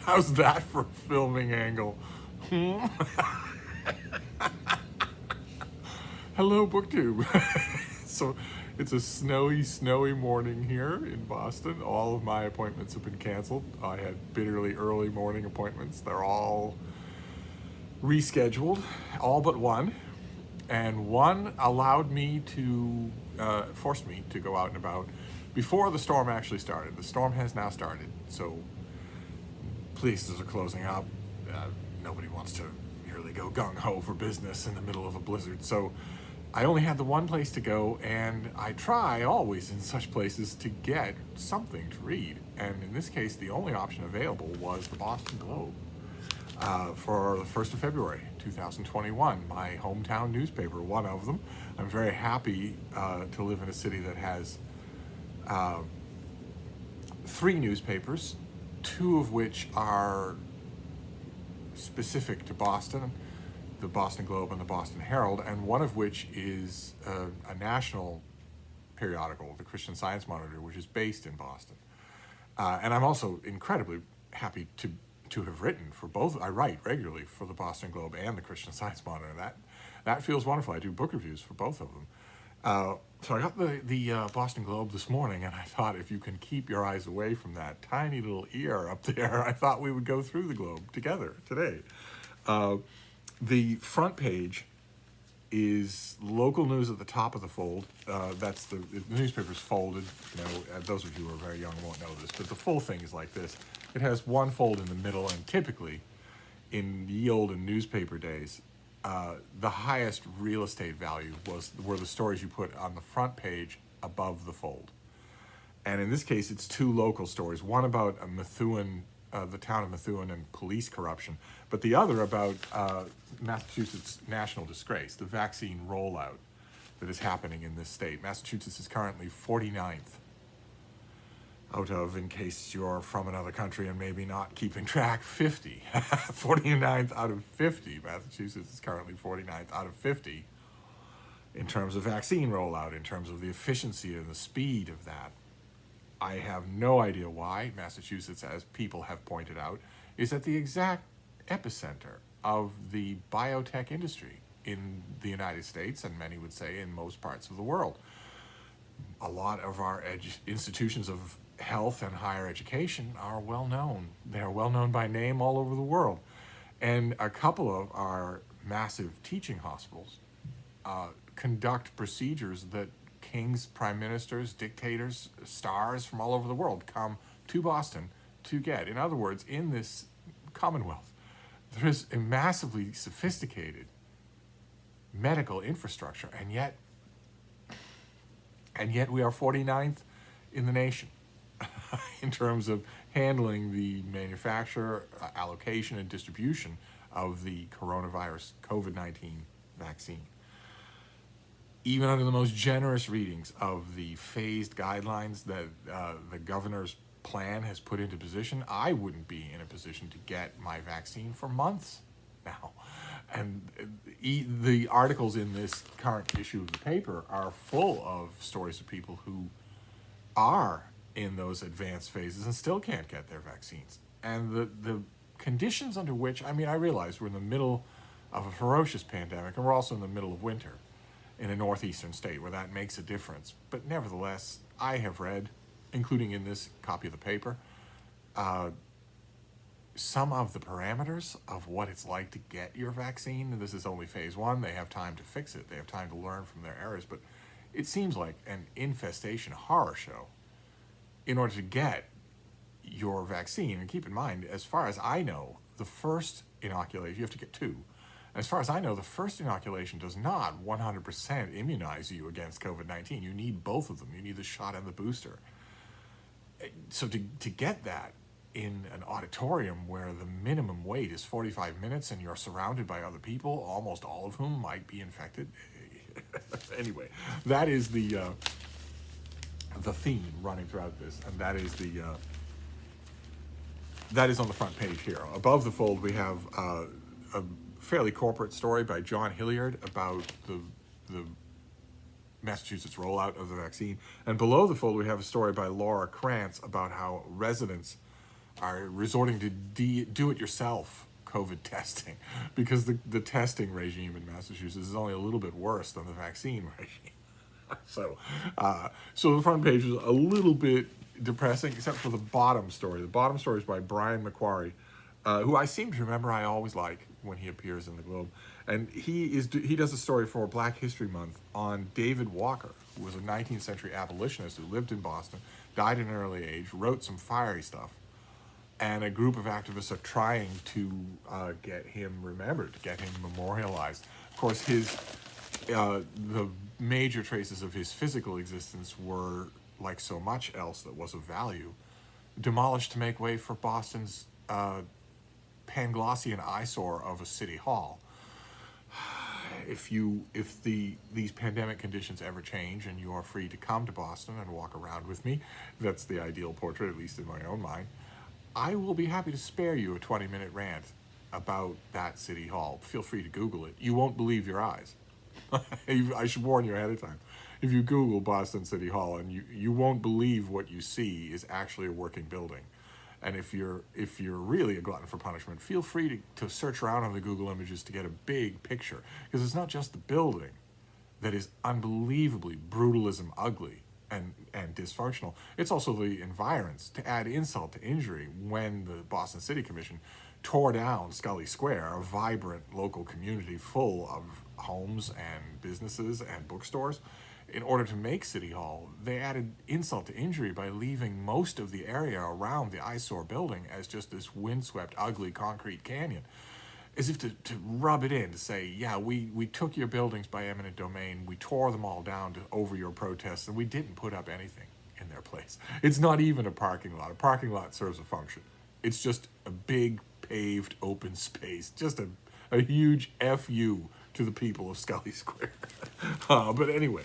How's that for a filming angle? Hello, BookTube. So it's a snowy morning here in Boston. All of my appointments have been canceled. I had bitterly early morning appointments. They're all rescheduled, all but one. And one allowed me to, forced me to go out and about before the storm actually started. The storm has now started, so places are closing up. Nobody wants to really go gung-ho for business in the middle of a blizzard. So I only had the one place to go, and I try always in such places to get something to read. And in this case, the only option available was the Boston Globe for the 1st of February, 2021, my hometown newspaper, one of them. I'm very happy to live in a city that has 3 newspapers, 2 of which are specific to Boston, the Boston Globe and the Boston Herald, and one of which is a national periodical, the Christian Science Monitor, which is based in Boston. And I'm also incredibly happy to have written for both. I write regularly for the Boston Globe and the Christian Science Monitor. That feels wonderful. I do book reviews for both of them. So I got the Boston Globe this morning, and I thought, if you can keep your eyes away from that tiny little ear up there, I thought we would go through the Globe together today. The front page is local news at the top of the fold. That's the newspaper's folded. You know, those of you who are very young won't know this, but the full thing is like this. It has one fold in the middle, and typically, in the olden newspaper days, the highest real estate value were the stories you put on the front page above the fold. And in this case, it's 2 local stories. One about Methuen, the town of Methuen, and police corruption, but the other about Massachusetts' national disgrace, the vaccine rollout that is happening in this state. Massachusetts is currently 49th out of, in case you're from another country and maybe not keeping track, 50. 49th out of 50. Massachusetts is currently 49th out of 50 in terms of vaccine rollout, in terms of the efficiency and the speed of that. I have no idea why. Massachusetts, as people have pointed out, is at the exact epicenter of the biotech industry in the United States, and many would say in most parts of the world. A lot of our institutions of health and higher education are well known. They're well known by name all over the world. And a couple of our massive teaching hospitals conduct procedures that kings, prime ministers, dictators, stars from all over the world come to Boston to get. In other words, in this Commonwealth, there is a massively sophisticated medical infrastructure, and yet we are 49th in the nation in terms of handling the manufacture, allocation, and distribution of the coronavirus COVID-19 vaccine. Even under the most generous readings of the phased guidelines that the governor's plan has put into position, I wouldn't be in a position to get my vaccine for months now. And the articles in this current issue of the paper are full of stories of people who are in those advanced phases and still can't get their vaccines. And the conditions under which, I mean, I realize we're in the middle of a ferocious pandemic, and we're also in the middle of winter in a northeastern state where that makes a difference. But nevertheless, I have read, including in this copy of the paper, some of the parameters of what it's like to get your vaccine. This is only phase 1. They have time to fix it. They have time to learn from their errors. But it seems like an infestation horror show in order to get your vaccine. And keep in mind, as far as I know, the first inoculation, you have to get 2. As far as I know, the first inoculation does not 100% immunize you against COVID-19. You need both of them. You need the shot and the booster. So to get that in an auditorium where the minimum wait is 45 minutes and you're surrounded by other people, almost all of whom might be infected. Anyway, that is the theme running throughout this, and that is on the front page here. Above the fold, we have a fairly corporate story by John Hilliard about the Massachusetts rollout of the vaccine. And below the fold, we have a story by Laura Krantz about how residents are resorting to do-it-yourself COVID testing because the testing regime in Massachusetts is only a little bit worse than the vaccine regime. So the front page is a little bit depressing, except for the bottom story. The bottom story is by Brian McQuarrie, who I seem to remember I always like when he appears in the Globe. And he does a story for Black History Month on David Walker, who was a 19th century abolitionist who lived in Boston, died at an early age, wrote some fiery stuff. And a group of activists are trying to get him remembered, to get him memorialized. Of course, the major traces of his physical existence were, like so much else that was of value, demolished to make way for Boston's Panglossian eyesore of a city hall. If these pandemic conditions ever change and you are free to come to Boston and walk around with me, that's the ideal portrait, at least in my own mind, I will be happy to spare you a 20-minute rant about that city hall. Feel free to Google it. You won't believe your eyes. I should warn you ahead of time. If you Google Boston City Hall, and you won't believe what you see is actually a working building. And if you're really a glutton for punishment, feel free to search around on the Google images to get a big picture. Because it's not just the building that is unbelievably brutalism ugly and dysfunctional. It's also the environs, to add insult to injury, when the Boston City Commission tore down Scully Square, a vibrant local community full of homes and businesses and bookstores. In order to make City Hall, they added insult to injury by leaving most of the area around the eyesore building as just this windswept, ugly concrete canyon. As if to rub it in, to say, yeah, we took your buildings by eminent domain, we tore them all down over your protests, and we didn't put up anything in their place. It's not even a parking lot. A parking lot serves a function. It's just a big paved open space, just a huge FU to the people of Scully Square. But anyway,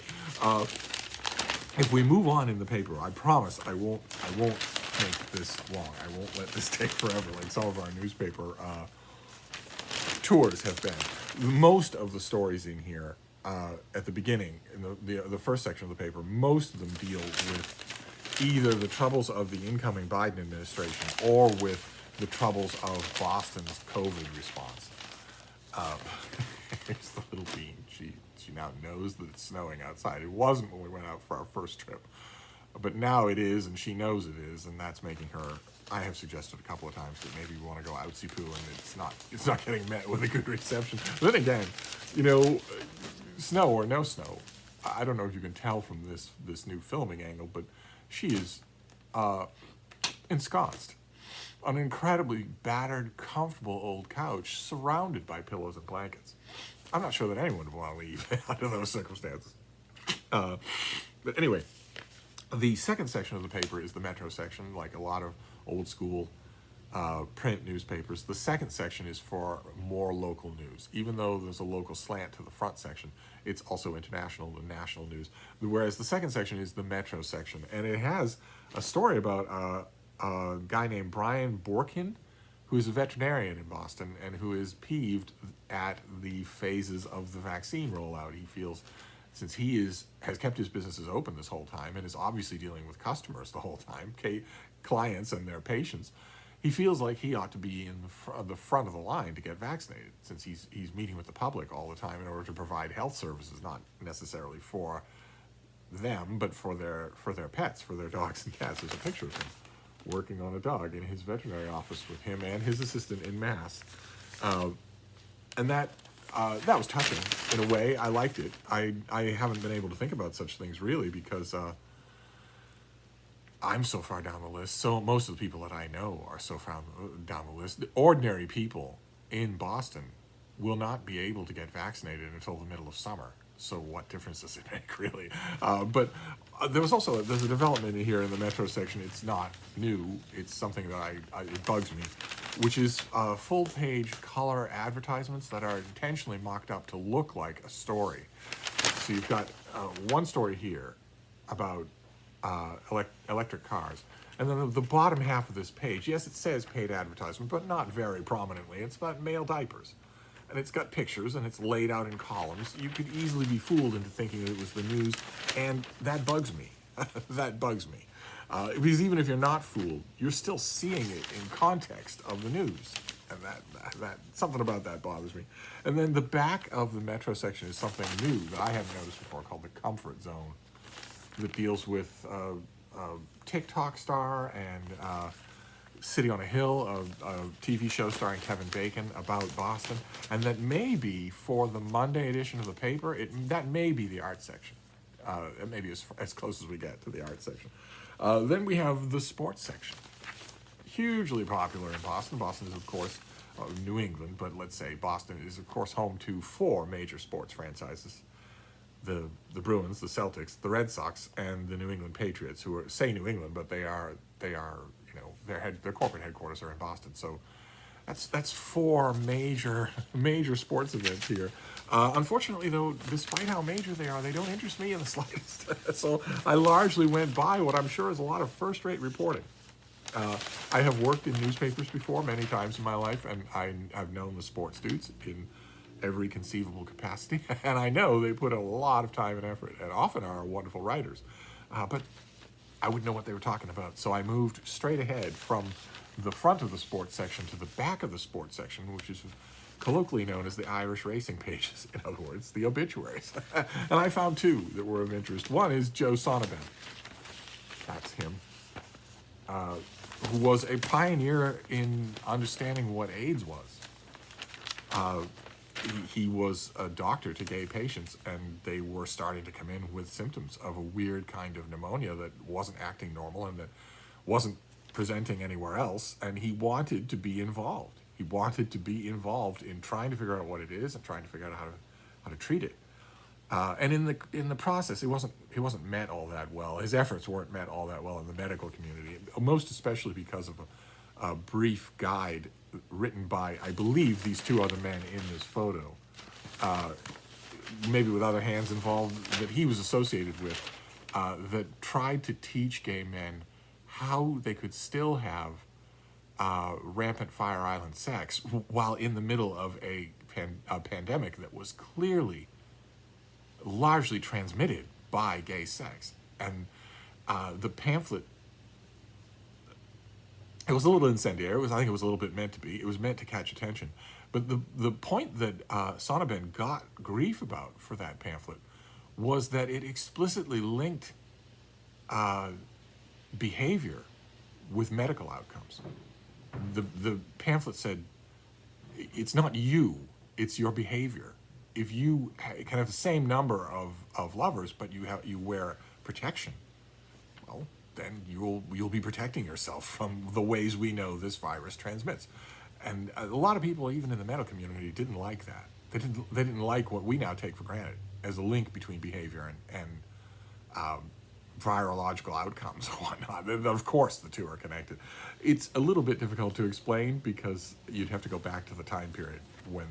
if we move on in the paper, I promise I won't make this long. I won't let this take forever like some of our newspaper tours have been. Most of the stories in here at the beginning, in the first section of the paper, most of them deal with either the troubles of the incoming Biden administration or with the troubles of Boston's COVID response. Here's the little bean. She now knows that it's snowing outside. It wasn't when we went out for our first trip, but now it is, and she knows it is, and that's making her. I have suggested a couple of times that maybe we want to go outsy poo, and it's not getting met with a good reception. But then again, snow or no snow, I don't know if you can tell from this new filming angle, but she is ensconced on an incredibly battered, comfortable old couch surrounded by pillows and blankets. I'm not sure that anyone would want to leave under those circumstances. But anyway, the second section of the paper is the Metro section, like a lot of old school print newspapers. The second section is for more local news. Even though there's a local slant to the front section, it's also international and national news. Whereas the second section is the Metro section, and it has a story about a guy named Brian Borkin, who is a veterinarian in Boston and who is peeved at the phases of the vaccine rollout. He feels, since he has kept his businesses open this whole time and is obviously dealing with customers the whole time, clients and their patients, he feels like he ought to be in the front of the line to get vaccinated, since he's meeting with the public all the time in order to provide health services, not necessarily for them, but for their pets, for their dogs and cats. There's a picture of him working on a dog in his veterinary office with him and his assistant in mass. And that was touching in a way. I liked it. I haven't been able to think about such things really because I'm so far down the list. So most of the people that I know are so far down the list. The ordinary people in Boston will not be able to get vaccinated until the middle of summer. So what difference does it make, really? But there's a development in here in the Metro section. It's not new. It's something that it bugs me, which is full-page color advertisements that are intentionally mocked up to look like a story. So you've got one story here about electric cars. And then the bottom half of this page, yes, it says paid advertisement, but not very prominently. It's about male diapers. And it's got pictures, and it's laid out in columns. You could easily be fooled into thinking that it was the news, and that bugs me. That bugs me. Because even if you're not fooled, you're still seeing it in context of the news. And that something about that bothers me. And then the back of the Metro section is something new that I haven't noticed before, called the Comfort Zone, that deals with TikTok star and City on a Hill, a TV show starring Kevin Bacon about Boston, and that may be, for the Monday edition of the paper, that may be the art section. It may be as close as we get to the art section. Then we have the sports section. Hugely popular in Boston. Boston is, of course, New England, but let's say Boston is, of course, home to 4 major sports franchises. The Bruins, the Celtics, the Red Sox, and the New England Patriots, who say New England, but they are their corporate headquarters are in Boston. So that's 4 major sports events here. Unfortunately, though, despite how major they are, they don't interest me in the slightest. So I largely went by what I'm sure is a lot of first-rate reporting. I have worked in newspapers before many times in my life, and I've known the sports dudes in every conceivable capacity, and I know they put a lot of time and effort, and often are wonderful writers. But I wouldn't know what they were talking about, so I moved straight ahead from the front of the sports section to the back of the sports section, which is colloquially known as the Irish racing pages, in other words, the obituaries. And I found 2 that were of interest. One is Joe Sonnabend. That's him. Who was a pioneer in understanding what AIDS was. He was a doctor to gay patients, and they were starting to come in with symptoms of a weird kind of pneumonia that wasn't acting normal and that wasn't presenting anywhere else, and he wanted to be involved. He wanted to be involved in trying to figure out what it is and trying to figure out how to treat it. And in the process, he wasn't met all that well. His efforts weren't met all that well in the medical community, most especially because of a brief guide written by, I believe, these 2 other men in this photo, maybe with other hands involved, that he was associated with, that tried to teach gay men how they could still have rampant Fire Island sex while in the middle of a pandemic that was clearly largely transmitted by gay sex. And the pamphlet, it was a little incendiary. I think it was a little bit meant to be. It was meant to catch attention. But the point that Sonnabend got grief about for that pamphlet was that it explicitly linked behavior with medical outcomes. The pamphlet said, it's not you, it's your behavior. If you can have the same number of lovers, but you wear protection, well, then you'll be protecting yourself from the ways we know this virus transmits. And a lot of people, even in the medical community, didn't like that. They didn't like what we now take for granted as a link between behavior and virological outcomes and whatnot. And of course, the 2 are connected. It's a little bit difficult to explain because you'd have to go back to the time period when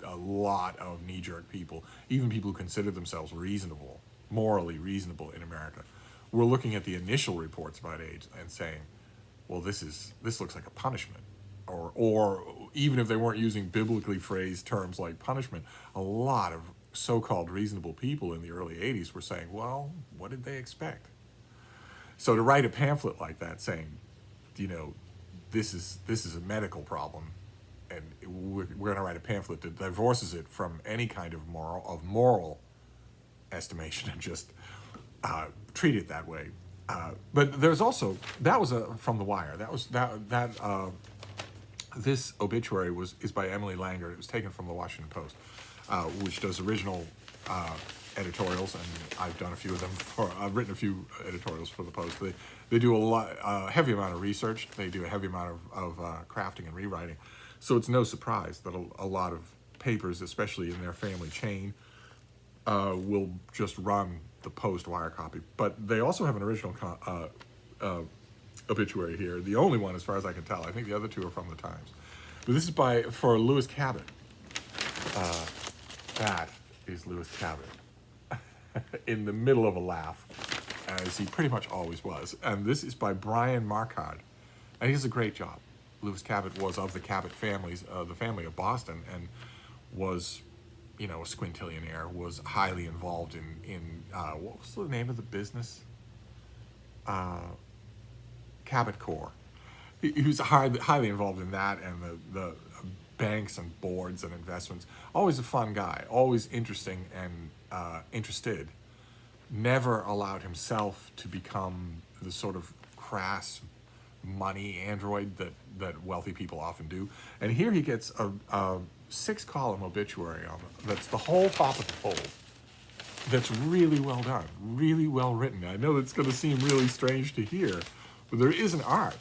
a lot of knee-jerk people, even people who consider themselves reasonable, morally reasonable in America, were looking at the initial reports about AIDS and saying, well, this looks like a punishment. Or even if they weren't using biblically phrased terms like punishment, a lot of so-called reasonable people in the early 80s were saying, well, what did they expect? So to write a pamphlet like that saying, this is a medical problem, and we're going to write a pamphlet that divorces it from any kind of moral estimation and just treat it that way. But there's also, that was from The Wire. This obituary is by Emily Langer. It was taken from the Washington Post, which does original editorials, and I've done a few of them. I've written a few editorials for the Post. They do a heavy amount of research. They do a heavy amount of crafting and rewriting. So it's no surprise that a lot of papers, especially in their family chain, will just run the Post wire copy. But they also have an original obituary here. The only one, as far as I can tell. I think the other 2 are from the Times. But this is for Lewis Cabot. That is Lewis Cabot in the middle of a laugh, as he pretty much always was. And this is by Brian Marcotte, and he does a great job. Lewis Cabot was of the Cabot families, the family of Boston, and was, a squintillionaire, was highly involved in what was the name of the business? Cabot Core. He was highly involved in that and the banks and boards and investments. Always a fun guy, always interesting and interested. Never allowed himself to become the sort of crass money android that wealthy people often do. And here he gets a 6-column obituary on it. That's the whole top of the fold. That's really well done, really well written. I know it's going to seem really strange to hear, but there is an art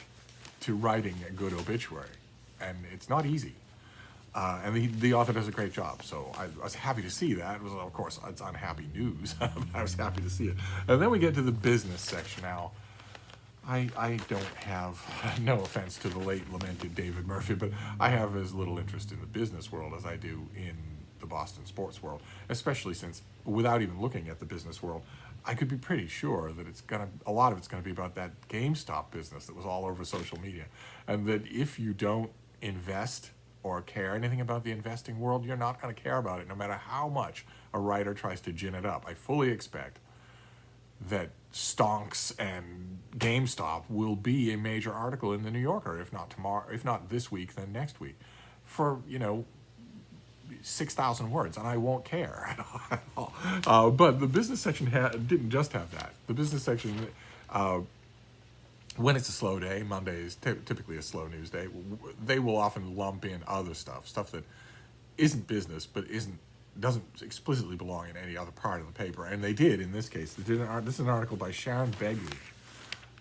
to writing a good obituary, and it's not easy. And the author does a great job, so I was happy to see that. It was, of course, it's unhappy news. I was happy to see it. And then we get to the business section now. I don't have, no offense to the late lamented David Murphy, but I have as little interest in the business world as I do in the Boston sports world, especially since, without even looking at the business world, I could be pretty sure that a lot of it's gonna be about that GameStop business that was all over social media. And that if you don't invest or care anything about the investing world, you're not gonna care about it, no matter how much a writer tries to gin it up. I fully expect that stonks and GameStop will be a major article in the New Yorker, if not tomorrow, if not this week, then next week, for 6,000 words, and I won't care at all. But the business section didn't just have that. The business section, when it's a slow day, Monday is typically a slow news day, they will often lump in other stuff that isn't business, but doesn't explicitly belong in any other part of the paper, and they did in this case. This is an article by Sharon Begley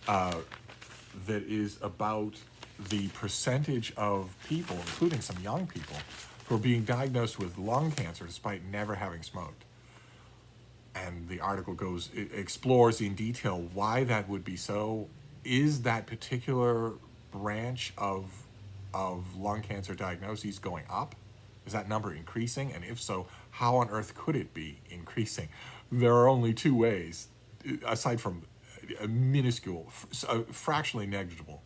that is about the percentage of people, including some young people, who are being diagnosed with lung cancer despite never having smoked. And the article explores in detail why that would be so. Is that particular branch of lung cancer diagnoses going up? Is that number increasing? And if so, how on earth could it be increasing? There are only two ways, aside from a minuscule, fractionally negligible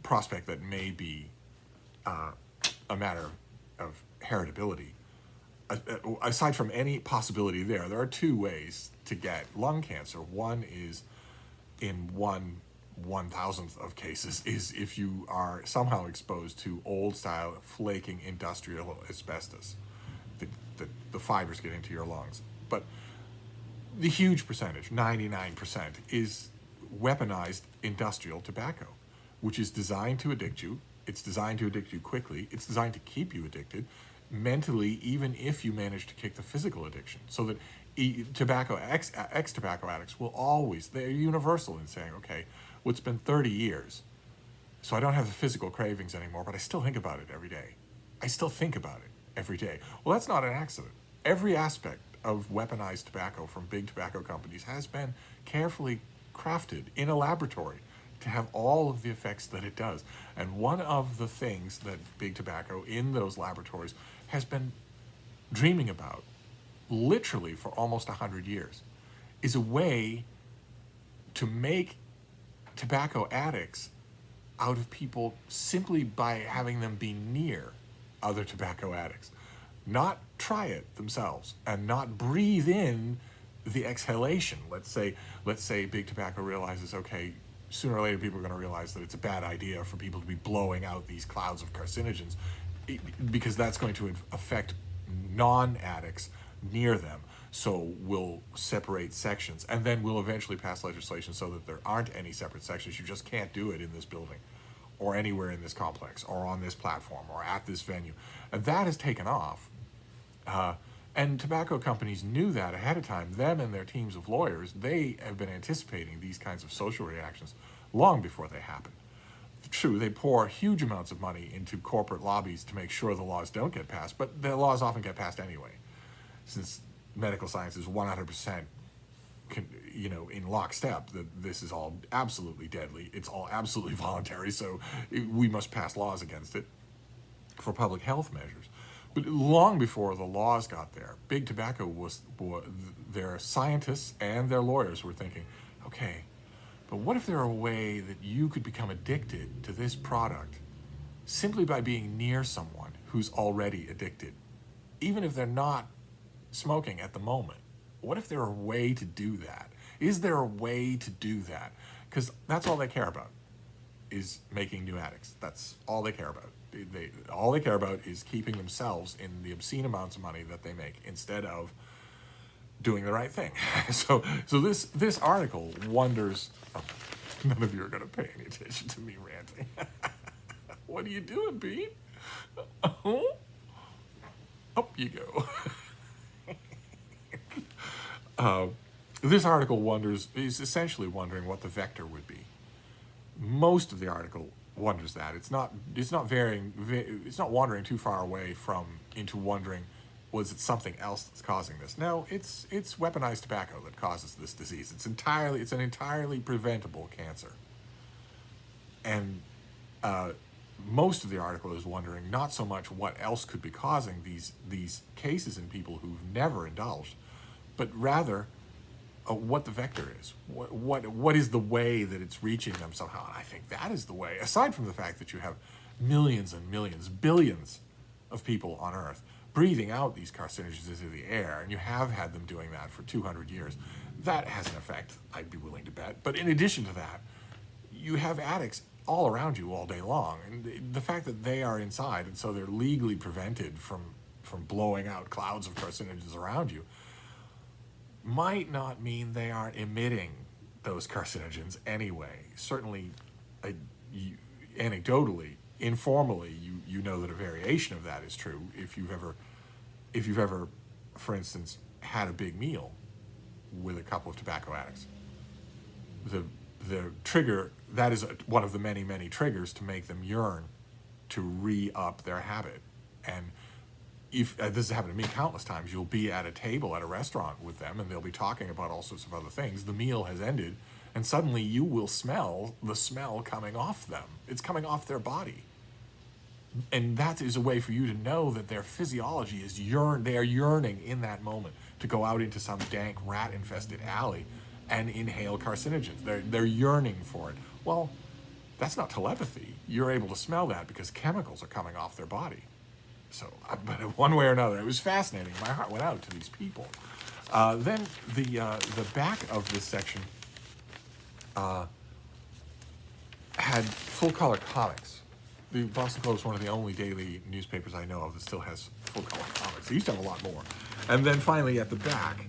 prospect that may be a matter of heritability. Aside from any possibility there are two ways to get lung cancer. One is, in 1/1000th of cases, is if you are somehow exposed to old-style flaking industrial asbestos. The fibers get into your lungs. But the huge percentage, 99%, is weaponized industrial tobacco, which is designed to addict you. It's designed to addict you quickly. It's designed to keep you addicted mentally, even if you manage to kick the physical addiction. So that ex-tobacco addicts will always, they're universal in saying, okay, well, it's been 30 years, so I don't have the physical cravings anymore, but I still think about it every day. I still think about it every day. Well, that's not an accident. Every aspect of weaponized tobacco from big tobacco companies has been carefully crafted in a laboratory to have all of the effects that it does. And one of the things that big tobacco in those laboratories has been dreaming about, literally for almost 100 years, is a way to make tobacco addicts out of people simply by having them be near other tobacco addicts. Not try it themselves and not breathe in the exhalation. Let's say big tobacco realizes, okay, sooner or later people are going to realize that it's a bad idea for people to be blowing out these clouds of carcinogens, because that's going to affect non-addicts near them. So we'll separate sections, and then we'll eventually pass legislation so that there aren't any separate sections. You just can't do it in this building or anywhere in this complex or on this platform or at this venue. And that has taken off. And tobacco companies knew that ahead of time. Them and their teams of lawyers, they have been anticipating these kinds of social reactions long before they happen. True, they pour huge amounts of money into corporate lobbies to make sure the laws don't get passed, but the laws often get passed anyway, since medical science is 100% in lockstep that this is all absolutely deadly. It's all absolutely voluntary, so we must pass laws against it for public health measures. But long before the laws got there, big tobacco their scientists and their lawyers were thinking, okay, but what if there were a way that you could become addicted to this product simply by being near someone who's already addicted, even if they're not smoking at the moment? What if there were a way to do that? Is there a way to do that? Because that's all they care about, is making new addicts. That's all they care about. All they care about is keeping themselves in the obscene amounts of money that they make instead of doing the right thing. So this article wonders. Oh, none of you are going to pay any attention to me ranting. What are you doing, Pete? Oh, up you go. This article is essentially wondering what the vector would be. Most of the article wonders that. It's not wandering too far away into wondering, was it something else that's causing this? No, it's weaponized tobacco that causes this disease. It's an entirely preventable cancer. And most of the article is wondering not so much what else could be causing these cases in people who've never indulged, but rather what the vector is. What is the way that it's reaching them somehow? And I think that is the way, aside from the fact that you have millions and millions, billions of people on Earth breathing out these carcinogens into the air, and you have had them doing that for 200 years. That has an effect, I'd be willing to bet. But in addition to that, you have addicts all around you all day long. And the fact that they are inside, and so they're legally prevented from blowing out clouds of carcinogens around you, might not mean they aren't emitting those carcinogens anyway. Certainly, anecdotally, informally, you know that a variation of that is true. If you've ever, for instance, had a big meal with a couple of tobacco addicts, the trigger, that is one of the many, many triggers to make them yearn to re-up their habit. And if this has happened to me countless times, you'll be at a table at a restaurant with them and they'll be talking about all sorts of other things. The meal has ended and suddenly you will smell the smell coming off them. It's coming off their body. And that is a way for you to know that their physiology is they are yearning in that moment to go out into some dank rat-infested alley and inhale carcinogens. They're yearning for it. Well, that's not telepathy. You're able to smell that because chemicals are coming off their body. So, but one way or another, it was fascinating. My heart went out to these people. Then the back of this section had full-color comics. The Boston Globe is one of the only daily newspapers I know of that still has full-color comics. They used to have a lot more. And then finally at the back,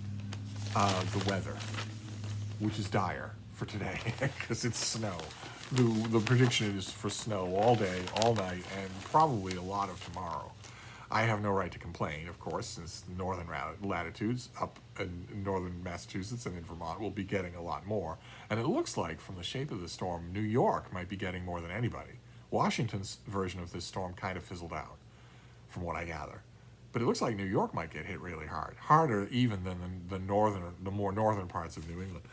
the weather, which is dire for today because it's snow. The prediction is for snow all day, all night, and probably a lot of tomorrow. I have no right to complain, of course, since northern latitudes up in northern Massachusetts and in Vermont will be getting a lot more. And it looks like, from the shape of the storm, New York might be getting more than anybody. Washington's version of this storm kind of fizzled out, from what I gather. But it looks like New York might get hit really hard, harder even than the more northern parts of New England.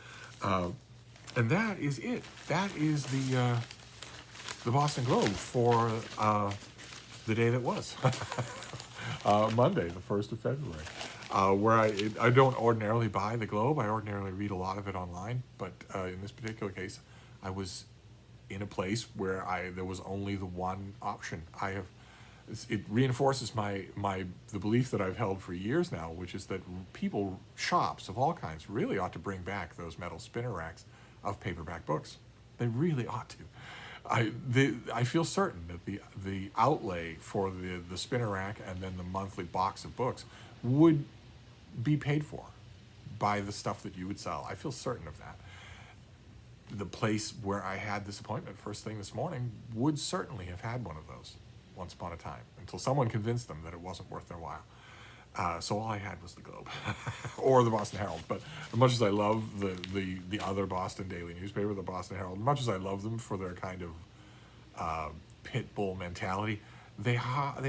And that is it. That is the Boston Globe for the day that was. Monday, the 1st of February, where I don't ordinarily buy the Globe. I ordinarily read a lot of it online, but in this particular case, I was in a place where there was only the one option. It reinforces the belief that I've held for years now, which is that shops of all kinds really ought to bring back those metal spinner racks of paperback books. They really ought to. I feel certain that the outlay for the spinner rack and then the monthly box of books would be paid for by the stuff that you would sell. I feel certain of that. The place where I had this appointment first thing this morning would certainly have had one of those once upon a time, until someone convinced them that it wasn't worth their while. So all I had was the Globe or the Boston Herald. But as much as I love the other Boston daily newspaper, the Boston Herald, as much as I love them for their kind of pit bull mentality, they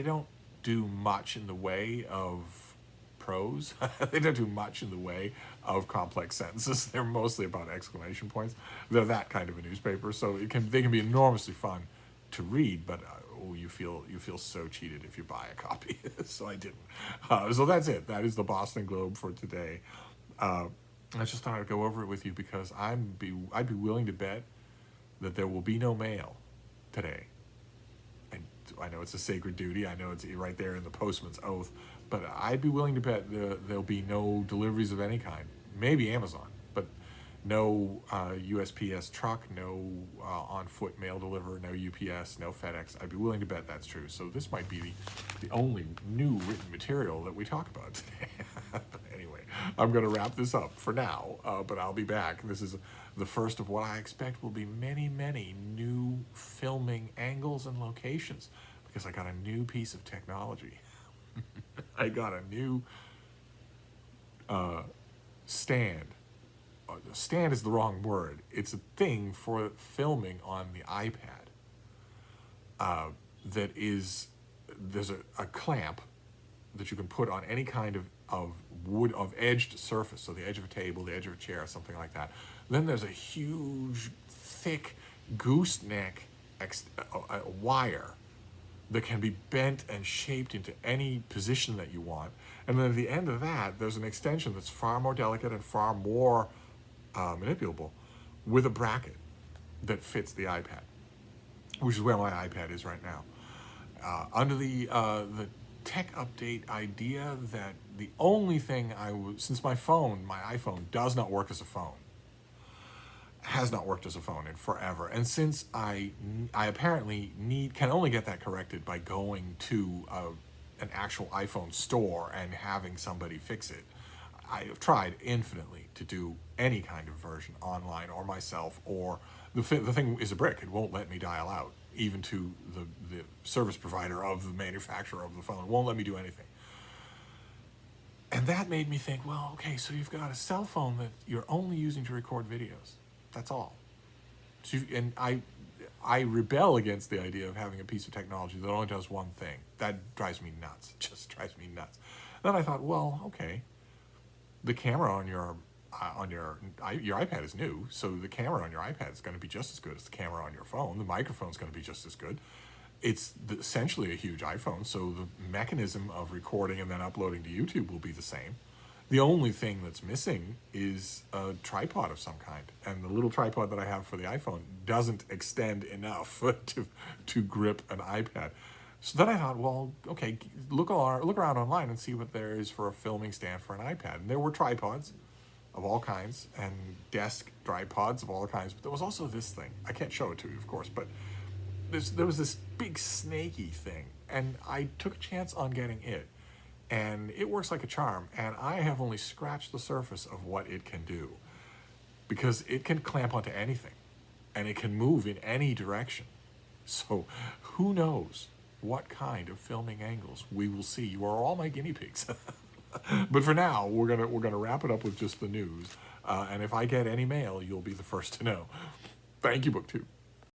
don't do much in the way of prose. They don't do much in the way of complex sentences. They're mostly about exclamation points. They're that kind of a newspaper, so they can be enormously fun to read, but you feel so cheated if you buy a copy. So I didn't. So that's it. That is the Boston Globe for today. I just thought I'd go over it with you because I'd be willing to bet that there will be no mail today. And I know it's a sacred duty. I know it's right there in the postman's oath. But I'd be willing to bet there'll be no deliveries of any kind. Maybe Amazon, but No USPS truck, no on-foot mail deliver, no UPS, no FedEx. I'd be willing to bet that's true. So this might be the only new written material that we talk about today. But anyway, I'm going to wrap this up for now, but I'll be back. This is the first of what I expect will be many, many new filming angles and locations, because I got a new piece of technology. I got a new stand. Stand is the wrong word. It's a thing for filming on the iPad. There's a clamp that you can put on any kind of wood, of edged surface, so the edge of a table, the edge of a chair, something like that. Then there's a huge, thick gooseneck wire that can be bent and shaped into any position that you want. And then at the end of that, there's an extension that's far more delicate and far more manipulable, with a bracket that fits the iPad, which is where my iPad is right now. Under the tech update idea that the only thing since my iPhone does not work as a phone, has not worked as a phone in forever, and since I apparently can only get that corrected by going to an actual iPhone store and having somebody fix it. I have tried infinitely to do any kind of version online or myself, or the thing is a brick. It won't let me dial out, even to the service provider of the manufacturer of the phone. It won't let me do anything. And that made me think, well, okay, so you've got a cell phone that you're only using to record videos. That's all. So and I rebel against the idea of having a piece of technology that only does one thing. That drives me nuts. It just drives me nuts. Then I thought, well, okay, the camera on your iPad is new, so the camera on your iPad is going to be just as good as the camera on your phone. The microphone's going to be just as good. It's essentially a huge iPhone, so the mechanism of recording and then uploading to YouTube will be the same. The only thing that's missing is a tripod of some kind, and the little tripod that I have for the iPhone doesn't extend enough to grip an iPad. So then I thought, well, okay, look around online and see what there is for a filming stand for an iPad. And there were tripods of all kinds and desk tripods of all kinds, but there was also this thing. I can't show it to you, of course, but there was this big snaky thing, and I took a chance on getting it. And it works like a charm, and I have only scratched the surface of what it can do, because it can clamp onto anything, and it can move in any direction. So who knows what kind of filming angles we will see. You are all my guinea pigs. But for now, we're gonna wrap it up with just the news. And if I get any mail, you'll be the first to know. Thank you, BookTube.